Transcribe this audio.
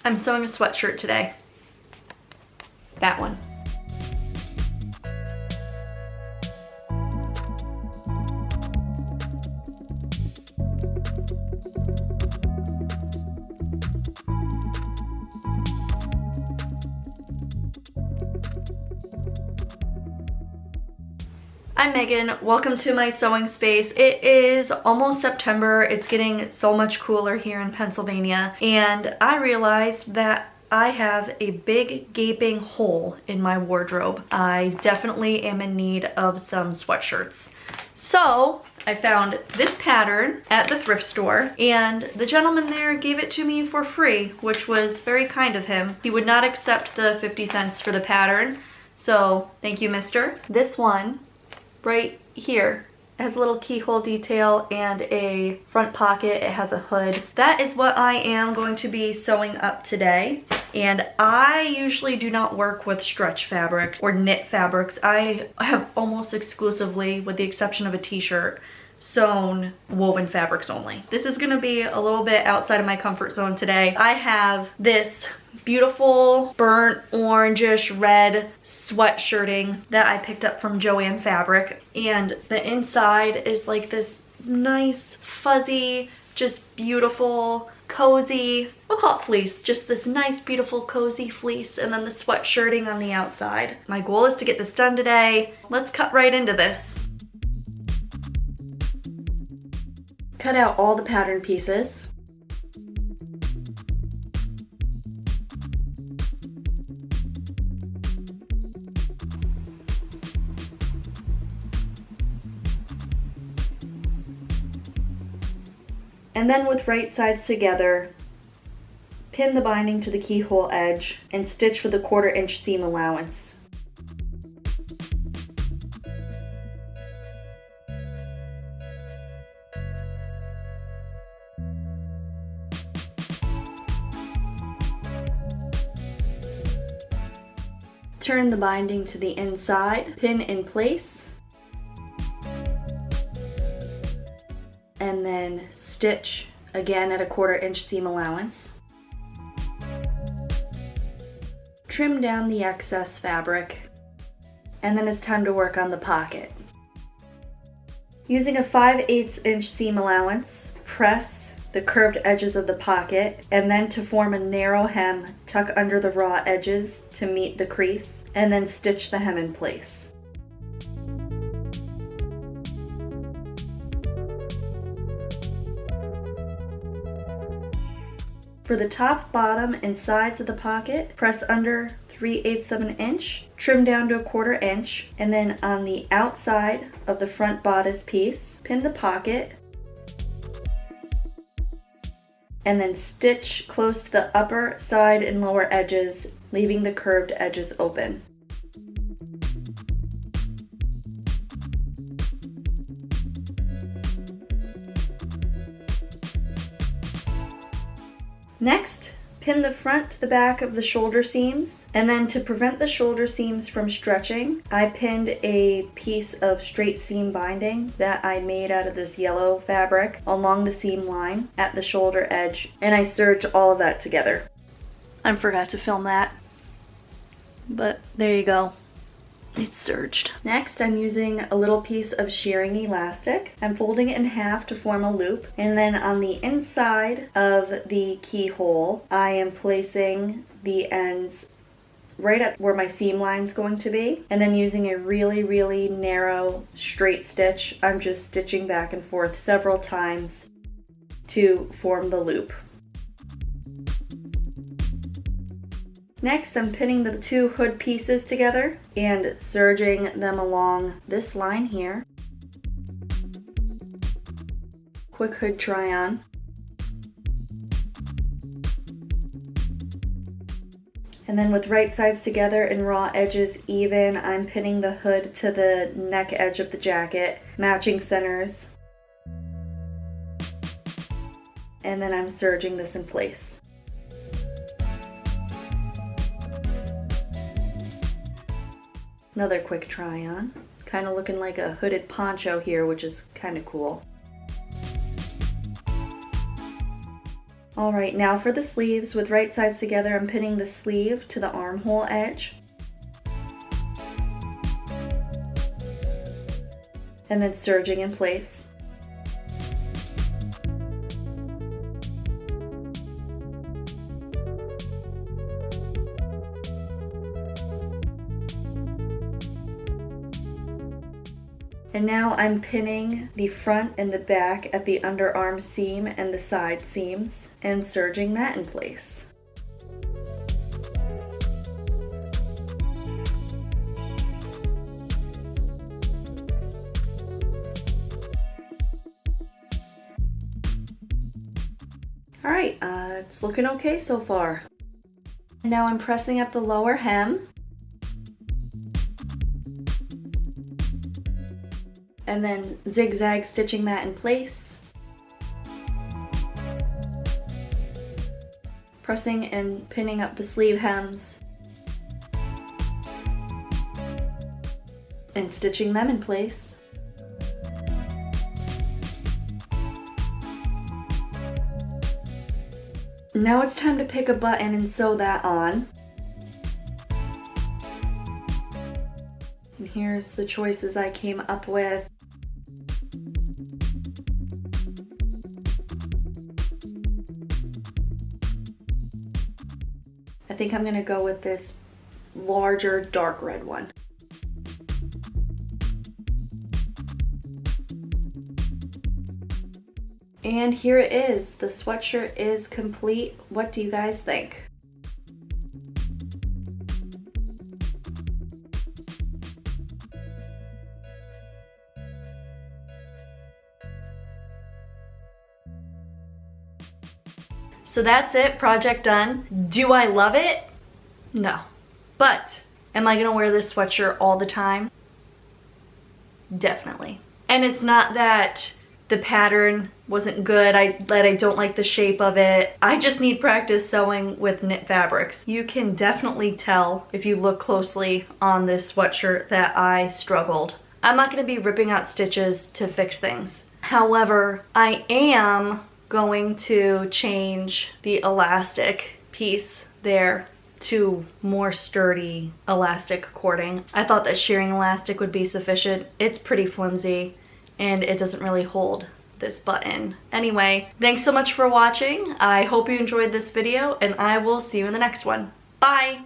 I'm sewing a sweatshirt today. That one. I'm Megan, welcome to my sewing space. It is almost September, it's getting so much cooler here in Pennsylvania, and I realized that I have a big gaping hole in my wardrobe. I definitely am in need of some sweatshirts. So I found this pattern at the thrift store, and the gentleman there gave it to me for free, which was very kind of him. He would not accept the 50 cents for the pattern, so thank you, mister. This one right here, it has a little keyhole detail and a front pocket. It has a hood. That is what I am going to be sewing up today. And I usually do not work with stretch fabrics or knit fabrics. I have almost exclusively, with the exception of a t-shirt, sewn woven fabrics only. This is gonna be a little bit outside of my comfort zone today. I have this beautiful burnt orangish red sweatshirting that I picked up from Joann Fabric, and the inside is like this nice fuzzy, just beautiful cozy, we'll call it fleece, just this nice beautiful cozy fleece, and then the sweatshirting on the outside. My goal is to get this done today. Let's cut right into this. Cut out all the pattern pieces. And then with right sides together, pin the binding to the keyhole edge and stitch with a 1/4 inch seam allowance. Turn the binding to the inside, pin in place, and then stitch again at a 1/4 inch seam allowance. Trim down the excess fabric, and then it's time to work on the pocket. Using a 5/8 inch seam allowance, press the curved edges of the pocket, and then to form a narrow hem, tuck under the raw edges to meet the crease, and then stitch the hem in place. For the top, bottom, and sides of the pocket, press under 3/8 of an inch, trim down to a 1/4 inch, and then on the outside of the front bodice piece, pin the pocket, and then stitch close to the upper, side, and lower edges, leaving the curved edges open. Next, pin the front to the back of the shoulder seams, and then to prevent the shoulder seams from stretching, I pinned a piece of straight seam binding that I made out of this yellow fabric along the seam line at the shoulder edge, and I serged all of that together. I forgot to film that, but there you go. It's serged. Next, I'm using a little piece of shearing elastic. I'm folding it in half to form a loop, and then on the inside of the keyhole, I am placing the ends right at where my seam line is going to be, and then using a really, really narrow straight stitch, I'm just stitching back and forth several times to form the loop. Next, I'm pinning the two hood pieces together and serging them along this line here. Quick hood try on. And then with right sides together and raw edges even, I'm pinning the hood to the neck edge of the jacket, matching centers. And then I'm serging this in place. Another quick try on. Kind of looking like a hooded poncho here, which is kind of cool. All right, now for the sleeves. With right sides together, I'm pinning the sleeve to the armhole edge. And then serging in place. And now I'm pinning the front and the back at the underarm seam and the side seams and serging that in place. All right, it's looking okay so far. And now I'm pressing up the lower hem. And then zigzag stitching that in place. Pressing and pinning up the sleeve hems. And stitching them in place. Now it's time to pick a button and sew that on. And here's the choices I came up with. I think I'm gonna go with this larger dark red one. And here it is. The sweatshirt is complete. What do you guys think? So that's it, project done. Do I love it? No. But am I gonna wear this sweatshirt all the time? Definitely. And it's not that the pattern wasn't good, that I don't like the shape of it. I just need practice sewing with knit fabrics. You can definitely tell if you look closely on this sweatshirt that I struggled. I'm not gonna be ripping out stitches to fix things. However, I am going to change the elastic piece there to more sturdy elastic cording. I thought that shearing elastic would be sufficient. It's pretty flimsy and it doesn't really hold this button. Anyway, thanks so much for watching. I hope you enjoyed this video and I will see you in the next one. Bye!